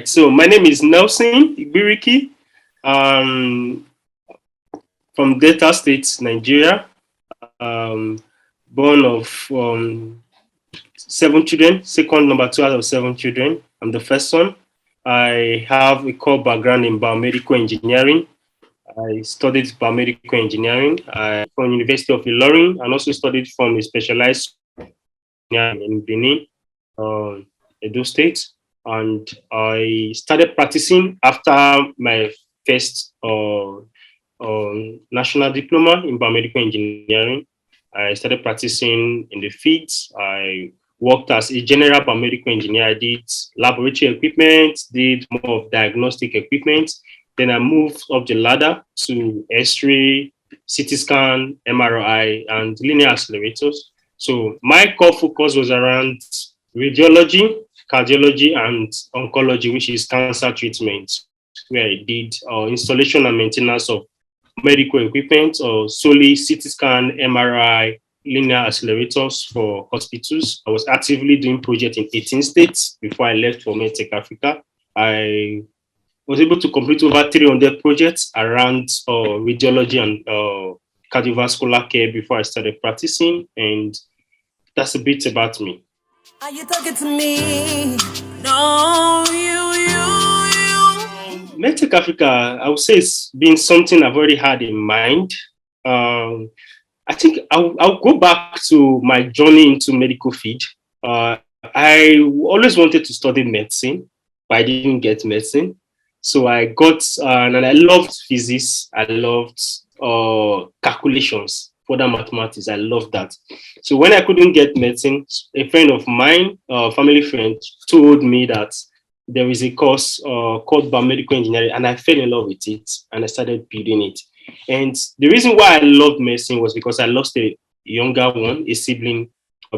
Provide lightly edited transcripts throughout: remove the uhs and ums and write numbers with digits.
So my name is Nelson Igbiriki, um, from Delta State, Nigeria. Um, Born of 7 children, second number two out of 7 children. I'm the first son. I have a core background in biomedical engineering. I studied biomedical engineering from University of Ilorin, and also studied from a specialized in Benin, Edo State. And I started practicing after my first national diploma in biomedical engineering. I started practicing in the fields. I worked as a general biomedical engineer. I did laboratory equipment, did more of diagnostic equipment. Then I moved up the ladder to X-ray, CT scan, MRI, and linear accelerators. So my core focus was around radiology, cardiology, and oncology, which is cancer treatment, where I did installation and maintenance of medical equipment, or solely CT scan, MRI, linear accelerators for hospitals. I was actively doing projects in 18 states before I left for Medtech Africa. I was able to complete over 300 projects around radiology and cardiovascular care before I started practicing, and that's a bit about me. Are you talking to me? No, Medtech Africa, I would say it's been something I've already had in mind. I think I'll go back to my journey into medical field. I always wanted to study medicine, but I didn't get medicine. So I got, and I loved physics. I loved calculations, further mathematics. I loved that. So when I couldn't get medicine, a friend of mine, family friend, told me that there is a course called biomedical engineering, and I fell in love with it, and I started building it. And the reason why I loved medicine was because I lost a younger one, a sibling,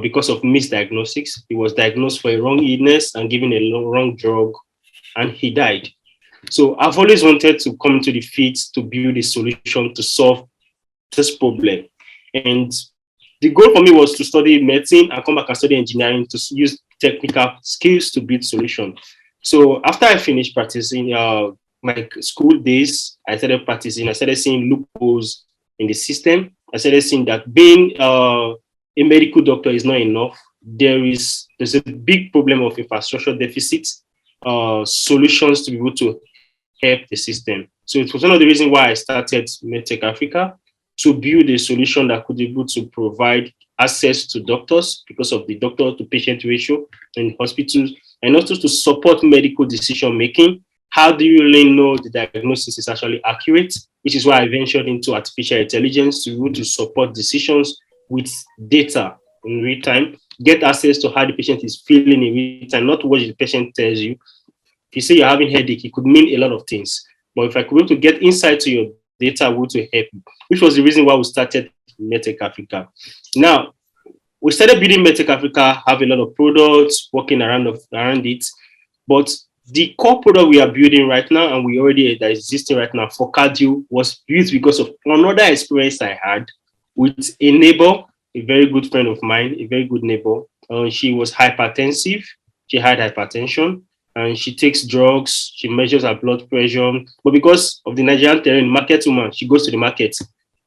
because of misdiagnosis. He was diagnosed for a wrong illness and given a wrong drug, and he died. So I've always wanted to come into the field to build a solution to solve this problem. And the goal for me was to study medicine and come back and study engineering to use technical skills to build solutions. So after I finished practicing my school days, I started practicing. I started seeing loopholes in the system. I started seeing that being a medical doctor is not enough. There's a big problem of infrastructure deficit, solutions to be able to help the system. So it was one of the reasons why I started Medtech Africa, to build a solution that could be able to provide access to doctors because of the doctor to patient ratio in hospitals, and also to support medical decision making. How do you really know the diagnosis is actually accurate? Which is why I ventured into artificial intelligence to be able to support decisions with data in real time, get access to how the patient is feeling in real time, not what the patient tells you. If you say you're having headache, it could mean a lot of things. But if I could be able to get insight to your data, I would to help you, which was the reason why we started Medtech Africa. Now, we started building Medtech Africa, have a lot of products, working around it. But the core product we are building right now, and we already that is existing right now, Forcardio, was built because of another experience I had with a neighbor, a very good friend of mine, a very good neighbor. She was hypertensive. She had hypertension, and she takes drugs. She measures her blood pressure. But because of the Nigerian terrain, market woman, she goes to the market.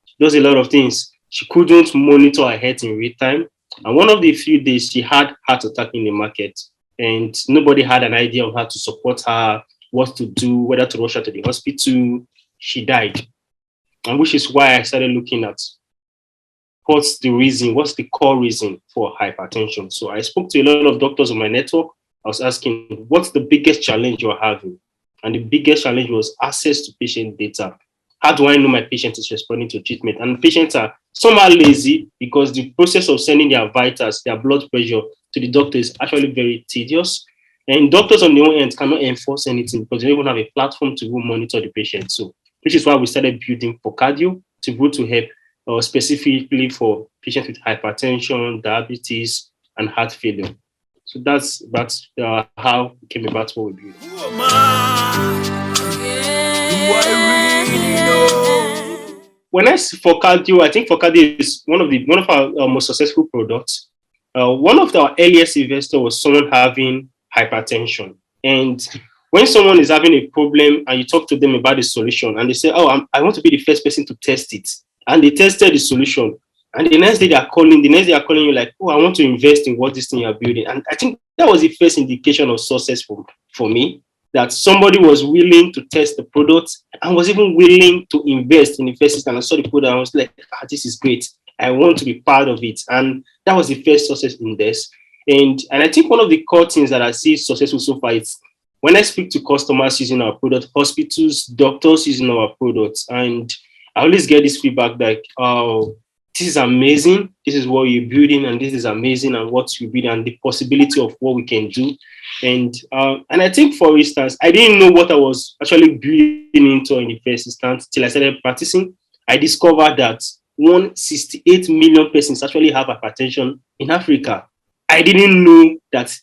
She does a lot of things. She couldn't monitor her health in real time. And one of the few days, she had heart attack in the market. And nobody had an idea of how to support her, what to do, whether to rush her to the hospital. She died. And which is why I started looking at what's the reason, what's the core reason for hypertension. So I spoke to a lot of doctors on my network. I was asking, what's the biggest challenge you're having? And the biggest challenge was access to patient data. How do I know my patient is responding to treatment? And patients are somehow lazy because the process of sending their vitals, their blood pressure to the doctor is actually very tedious. And doctors on their own end cannot enforce anything because they don't even have a platform to monitor the patient. So, which is why we started building Forcardio to be able to help specifically for patients with hypertension, diabetes, and heart failure. So that's how it came about what we built. When I see Forcardio, I think Forcardio is one of our most successful products. One of our earliest investors was someone having hypertension, and when someone is having a problem and you talk to them about the solution and they say, oh, I want to be the first person to test it. And they tested the solution. And the next day they are calling you like, oh, I want to invest in what this thing you're building. And I think that was the first indication of success for me, that somebody was willing to test the product and was even willing to invest in the first system. I saw the product and I was like, this is great. I want to be part of it. And that was the first success in this. And I think one of the core things that I see successful so far is when I speak to customers using our product, hospitals, doctors using our products, and I always get this feedback like, oh, this is amazing. This is what you're building, and this is amazing, and what you build, and the possibility of what we can do. And I think, for instance, I didn't know what I was actually building into in the first instance till I started practicing. I discovered that 168 million persons actually have hypertension in Africa. I didn't know that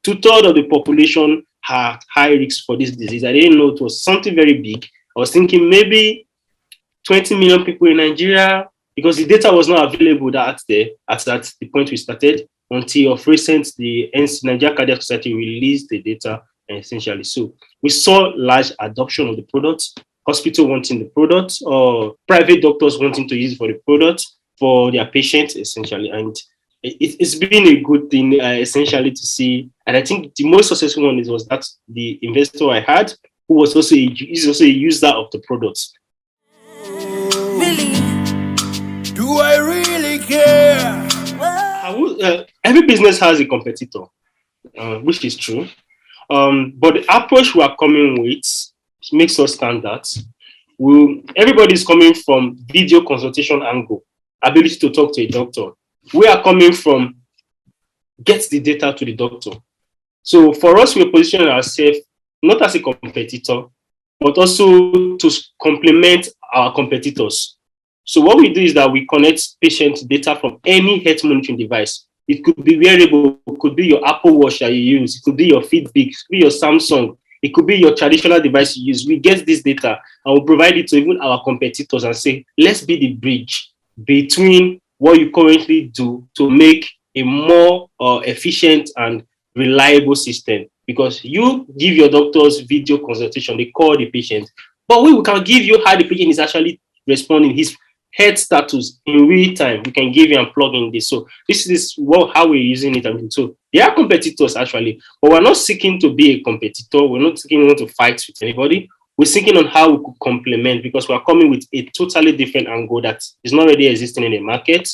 two-thirds of the population had high risk for this disease. I didn't know it was something very big. I was thinking maybe 20 million people in Nigeria, because the data was not available at the point we started, until of recent, the Nigeria Cardiac Society released the data essentially. So we saw large adoption of the product, hospital wanting the product, or private doctors wanting to use it for the product for their patients essentially. And it's been a good thing essentially to see. And I think the most successful one was that the investor I had, who was also a user of the products. Really? Do I really care? Every business has a competitor, which is true. But the approach we are coming with makes us stand out. Everybody is coming from video consultation angle, ability to talk to a doctor. We are coming from get the data to the doctor. So for us, we're positioning ourselves not as a competitor, but also to complement our competitors. So what we do is that we connect patient data from any health monitoring device. It could be wearable, it could be your Apple Watch that you use, it could be your Fitbit, it could be your Samsung, it could be your traditional device you use. We get this data and we'll provide it to even our competitors and say, let's be the bridge between what you currently do to make a more efficient and reliable system. Because you give your doctors video consultation, they call the patient, but we can give you how the patient is actually responding, his health status in real time. We can give you and plug in this. So this is how we're using it. So they are competitors actually, but we're not seeking to be a competitor. We're not seeking to fight with anybody. We're thinking on how we could complement, because we're coming with a totally different angle that is not already existing in the market.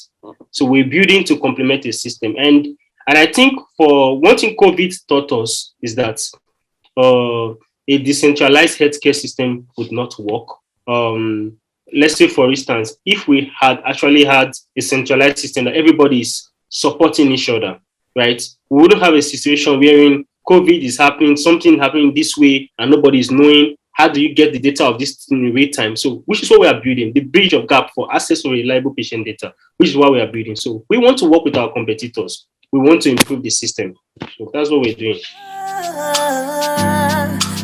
So we're building to complement the system. And I think for one thing COVID taught us is that a decentralized healthcare system would not work. Let's say, for instance, if we had actually had a centralized system that everybody is supporting each other, right? We wouldn't have a situation wherein COVID is happening, something happening this way, and nobody is knowing. How do you get the data of this in real time? So, which is what we are building, the bridge of gap for access to reliable patient data, which is what we are building. So, we want to work with our competitors. We want to improve the system. So, that's what we're doing.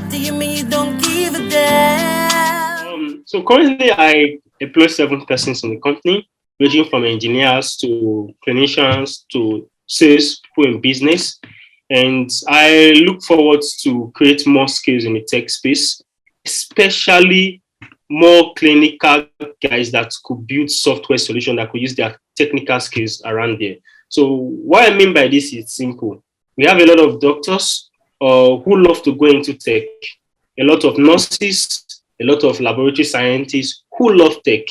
Do you mean you don't give a damn? So, currently, I employ 7 persons in the company, ranging from engineers to clinicians to sales people in business. And I look forward to create more skills in the tech space, especially more clinical guys that could build software solutions that could use their technical skills around there. So what I mean by this is simple. We have a lot of doctors who love to go into tech, a lot of nurses, a lot of laboratory scientists who love tech.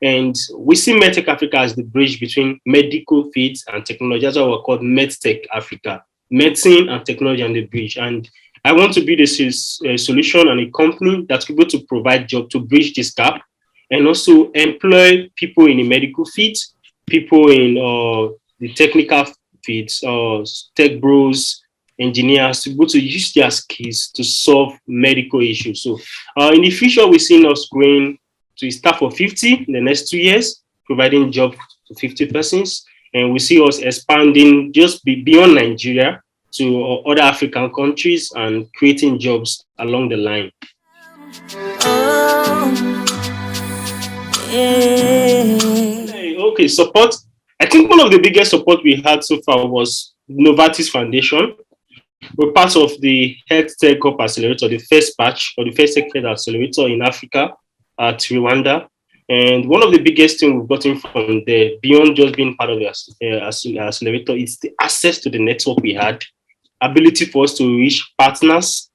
And we see Medtech Africa as the bridge between medical fields and technology. That's why we're called Medtech Africa. Medicine and technology and the bridge. And I want to build a solution and a company that's able to provide jobs to bridge this gap, and also employ people in the medical field, people in the technical fields, tech bros, engineers, to be able to use their skills to solve medical issues. So in the future, we're seeing us growing to a staff of 50 in the next 2 years, providing jobs to 50 persons. And we see us expanding just beyond Nigeria to other African countries and creating jobs along the line. Okay, support. I think one of the biggest support we had so far was Novartis Foundation. We're part of the Health Tech Hub Accelerator, the first batch or the first Tech Health Accelerator in Africa at Rwanda. And one of the biggest things we've gotten from there, beyond just being part of the accelerator, is the access to the network we had, ability for us to reach partners,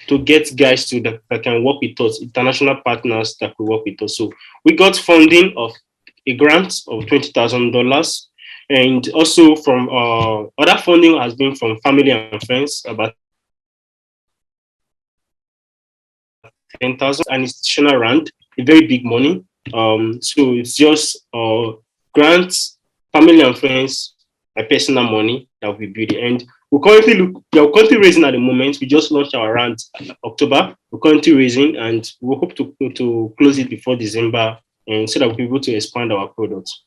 to get guys that can work with us, international partners that could work with us. So we got funding of a grant of $20,000. And also from other funding has been from family and friends, about 10,000, an institutional round, a very big money. So it's just grants, family and friends, my personal money that we build. And we're currently raising at the moment. We just launched our round in October. We're currently raising, and we hope to close it before December, and so that we'll be able to expand our products.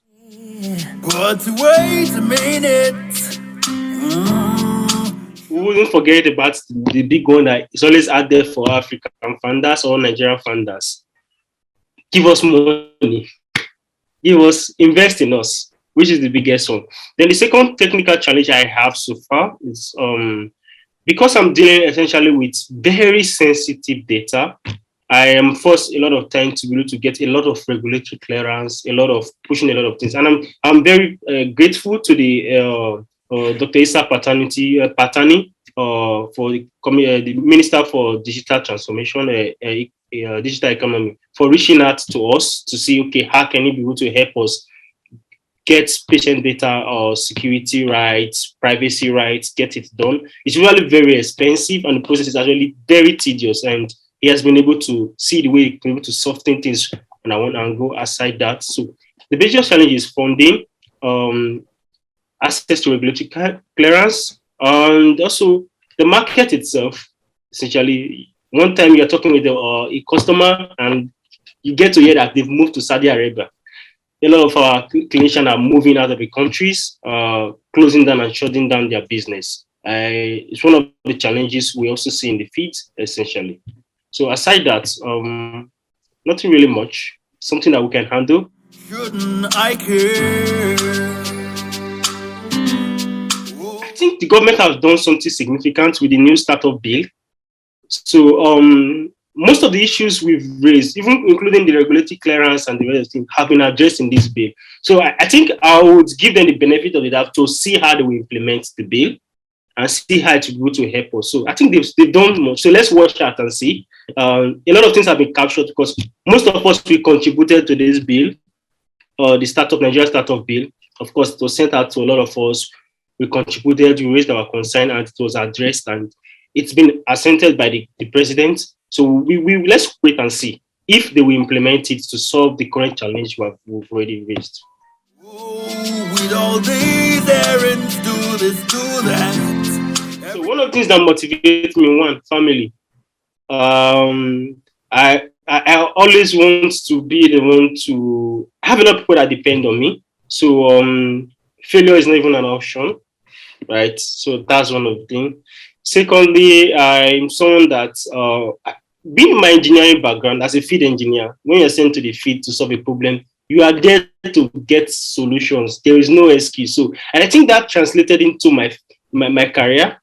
But wait a minute. We wouldn't forget about the big one that is always out there for African funders or Nigerian funders. Give us money. Invest in us, which is the biggest one. Then the second technical challenge I have so far is because I'm dealing essentially with very sensitive data. I am forced a lot of time to be able to get a lot of regulatory clearance, a lot of pushing a lot of things, and I'm very grateful to the Dr. Issa Patani for the Minister for Digital Transformation, Digital Economy, for reaching out to us to see, okay, how can he be able to help us get patient data or security rights, privacy rights, get it done. It's really very expensive, and the process is actually very tedious, and he has been able to see the way he can be able to soften things on our own and go aside that. So the biggest challenge is funding, access to regulatory clearance, and also the market itself. Essentially, one time you're talking with a customer and you get to hear that they've moved to Saudi Arabia. A lot of our clinicians are moving out of the countries, closing down and shutting down their business. It's one of the challenges we also see in the field, essentially. So aside that, nothing really much. Something that we can handle. Shouldn't I care? I think the government has done something significant with the new startup bill. So most of the issues we've raised, even including the regulatory clearance and the rest of things, have been addressed in this bill. So I think I would give them the benefit of the doubt to see how they will implement the bill and see how it will go to help us. So I think they've done much. So let's watch that and see. A lot of things have been captured because most of us, we contributed to this bill, the Nigeria startup bill. Of course, it was sent out to a lot of us. We contributed, we raised our concern, and it was addressed, and it's been assented by the president. So we let's wait and see if they will implement it to solve the current challenge we've already raised. With all these errands, do this, do that. So one of the things that motivates me, one, family. I always want to be the one to have a lot of people that depend on me. So failure is not even an option, right? So that's one of the things. Secondly, I'm someone that, being my engineering background as a field engineer, when you're sent to the field to solve a problem, you are there to get solutions. There is no excuse. So, and I think that translated into my career,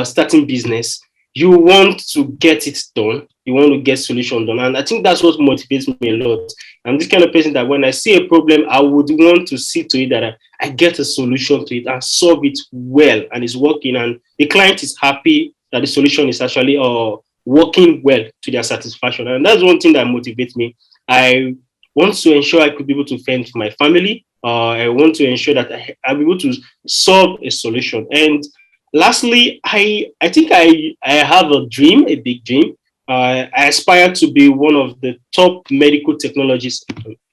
starting business. You want to get it done. You want to get solution done. And I think that's what motivates me a lot. I'm this kind of person that when I see a problem, I would want to see to it that I get a solution to it and solve it well, and it's working, and the client is happy that the solution is actually working well to their satisfaction. And that's one thing that motivates me. I want to ensure I could be able to fend for my family. I want to ensure that I'll be able to solve a solution. And lastly, I think I have a dream, a big dream. I aspire to be one of the top medical technologists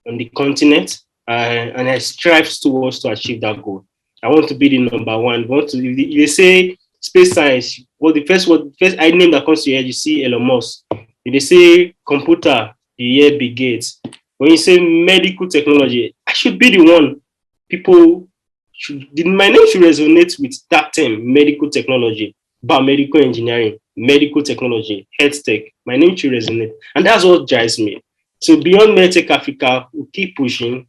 on the continent, and I strive towards to achieve that goal. I want to be the number one. If they say space science, the first name that comes to your head, you see Elon Musk. If they say computer, you hear Bill Gates. When you say medical technology, I should be the one. My name should resonate with that term, medical technology, biomedical engineering, medical technology, health tech. My name should resonate. And that's what drives me. So beyond Medtech Africa, we'll keep pushing.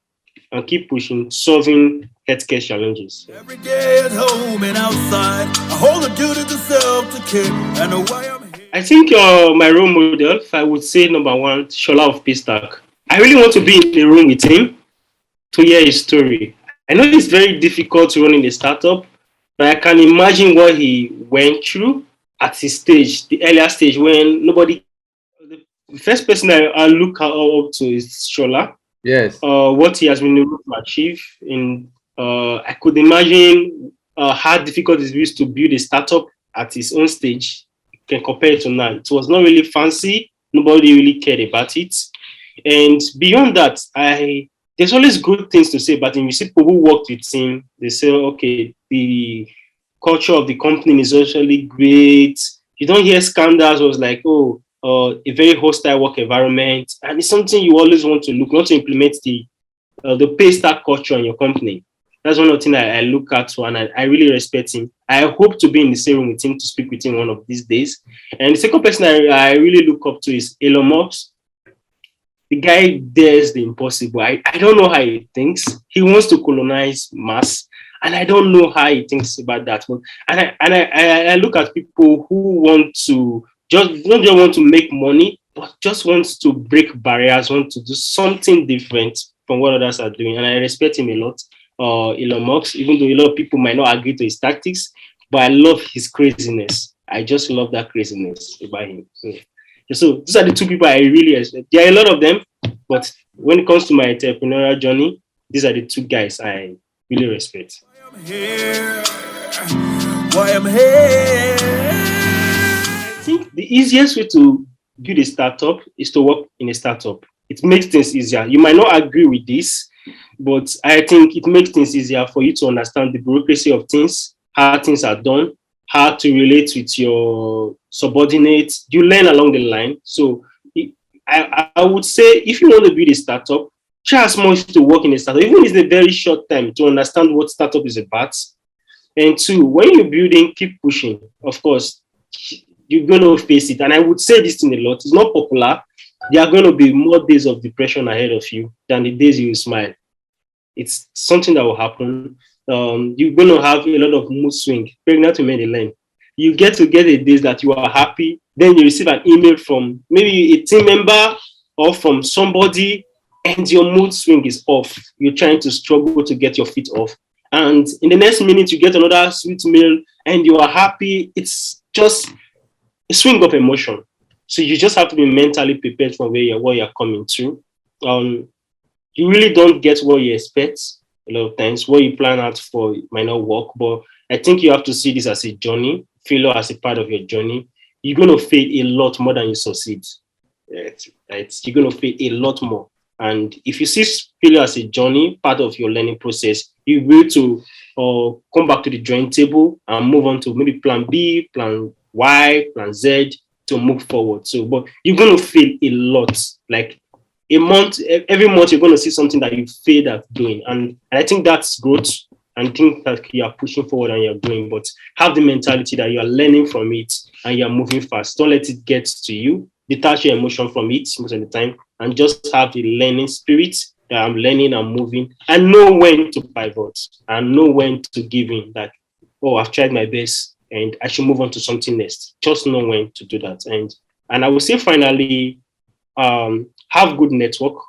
and keep pushing, solving healthcare challenges. Every day at home and outside, I hold a duty to self to care. I know why I'm here. I think my role model, if I would say number one, Shola of Paystack. I really want to be in the room with him to hear his story. I know it's very difficult to run in a startup, but I can imagine what he went through at his stage, the earlier stage when nobody. The first person I look up to is Shola. Yes. What he has been able to achieve. I could imagine how difficult it is to build a startup at his own stage. You can compare it to now. It was not really fancy. Nobody really cared about it. And beyond that, there's always good things to say about him. You see people who worked with him, they say, okay, the culture of the company is actually great. You don't hear scandals. It was like, a very hostile work environment. And it's something you always want to not to implement the Paystack culture in your company. That's one of the things I look at to, and I really respect him. I hope to be in the same room with him to speak with him one of these days. And the second person I really look up to is Elon Musk. The guy dares the impossible. I don't know how he thinks. He wants to colonize Mars, and I don't know how he thinks about that. But I look at people who want to don't just want to make money, but just wants to break barriers, want to do something different from what others are doing. And I respect him a lot, Elon Musk, even though a lot of people might not agree to his tactics, but I love his craziness. I just love that craziness about him. So these are the two people I really respect. There are a lot of them, but when it comes to my entrepreneurial journey, these are the two guys I really respect. Why I'm here. I think the easiest way to build a startup is to work in a startup. It makes things easier. You might not agree with this, but I think it makes things easier for you to understand the bureaucracy of things, how things are done, how to relate with your subordinates. You learn along the line. So I would say if you want to build a startup, try as much to work in a startup, even if it's a very short time, to understand what startup is about. And two, when you're building, keep pushing. Of course, you're going to face it. And I would say this thing a lot. It's not popular. There are going to be more days of depression ahead of you than the days you smile. It's something that will happen. You're going to have a lot of mood swing. Pregnant women, they learn. You get the days that you are happy. Then you receive an email from maybe a team member or from somebody, and your mood swing is off. You're trying to struggle to get your feet off. And in the next minute, you get another sweet meal and you are happy. It's just a swing of emotion. So you just have to be mentally prepared for what you're coming to. You really don't get what you expect a lot of times. What you plan out for might not work, but I think you have to see this as a journey, failure as a part of your journey. You're going to fail a lot more than you succeed. You're going to fail a lot more. And if you see failure as a journey, part of your learning process, you'll be able to come back to the drawing table and move on to maybe plan B, plan Y, plan Z to move forward. So, but you're going to fail a lot. Like every month, you're going to see something that you failed at doing. And I think that's growth. And think that you are pushing forward and you're doing, but have the mentality that you are learning from it and you're moving fast. Don't let it get to you. Detach your emotion from it most of the time and just have the learning spirit that I'm learning and moving and know when to pivot and know when to give in. That, I've tried my best and I should move on to something next. Just know when to do that. And I would say finally, have good network.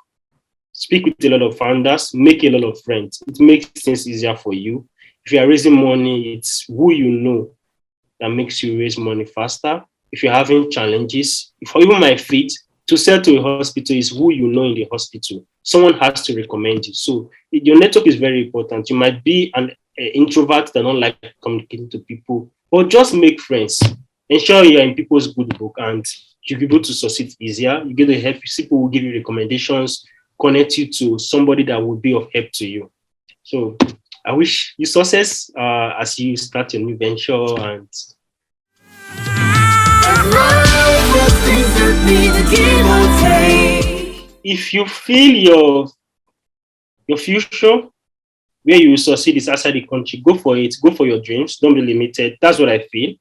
Speak with a lot of founders, make a lot of friends. It makes things easier for you. If you are raising money, it's who you know that makes you raise money faster. If you're having challenges, even my feet, to sell to a hospital is who you know in the hospital. Someone has to recommend you. So your network is very important. You might be an introvert that don't like communicating to people, but just make friends. Ensure you're in people's good book and you'll be able to succeed easier. You get the help. People will give you recommendations, connect you to somebody that will be of help to you. So I wish you success as you start your new venture. And if you feel your future where you will succeed is outside the country, go for it. Go for your dreams. Don't be limited. That's what I feel.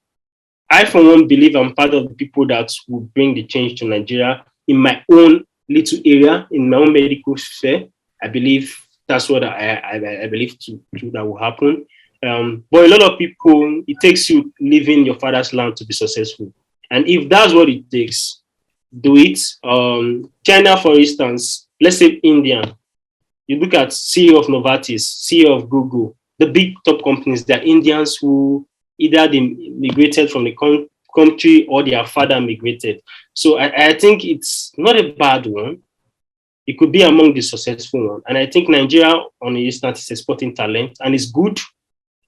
I, for one, believe I'm part of the people that will bring the change to Nigeria in my own little area, in my own medical sphere. I believe That's what I believe that will happen. But a lot of people, it takes you leaving your father's land to be successful. And if that's what it takes, do it. China, for instance, let's say India. You look at CEO of Novartis, CEO of Google, the big top companies, they're Indians who either they migrated from the country or their father migrated. So I think it's not a bad one. It could be among the successful one. And I think Nigeria on the instance is exporting talent and it's good.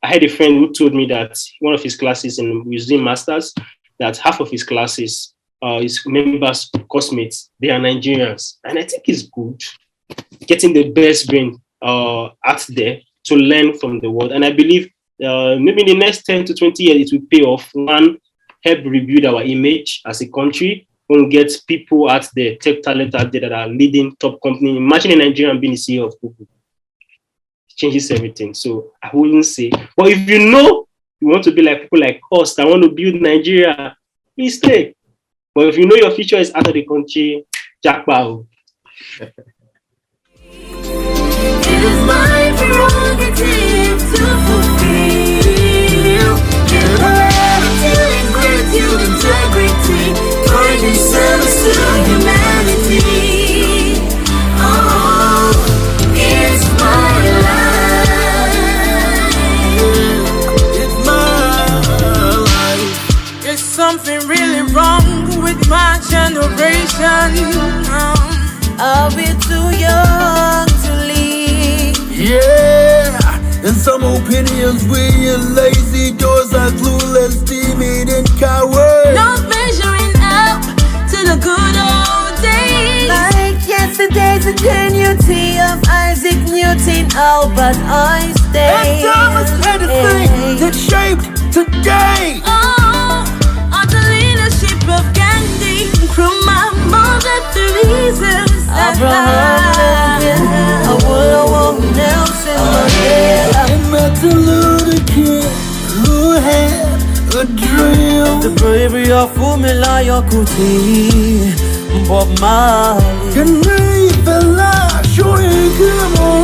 I had a friend who told me that one of his classes in Museum Masters, that half of his classes, his members, classmates, they are Nigerians. And I think it's good getting the best brain out there to learn from the world. And I believe maybe in the next 10 to 20 years, it will pay off. One, help rebuild our image as a country. We'll get people out there, tech talent out there that are leading top company. Imagine a Nigerian being the CEO of Google. It changes everything. So I wouldn't say, but if you know you want to be like people like us that want to build Nigeria, please stay. But if you know your future is out of the country, jackpot. It is my prerogative to fulfill gratitude, gratitude, integrity. Bringing service to humanity. Oh, it's my life. It's my life. There's something really wrong with my generation. I'll be too young to leave. Yeah, and some opinions we are lazy. Doors are clueless, timid, and coward. Not measuring the good old days, like yesterday's ingenuity of Isaac Newton, Albert Einstein, and Thomas Edison that shaped today. Oh, under leadership of Gandhi, Nkrumah, Mother Teresa, Abraham Lincoln, Nelson Mandela, and Martin Luther King, who had a dream. The bravery of Fumila Kuti, Bob Marley, Can we fella, showing come on.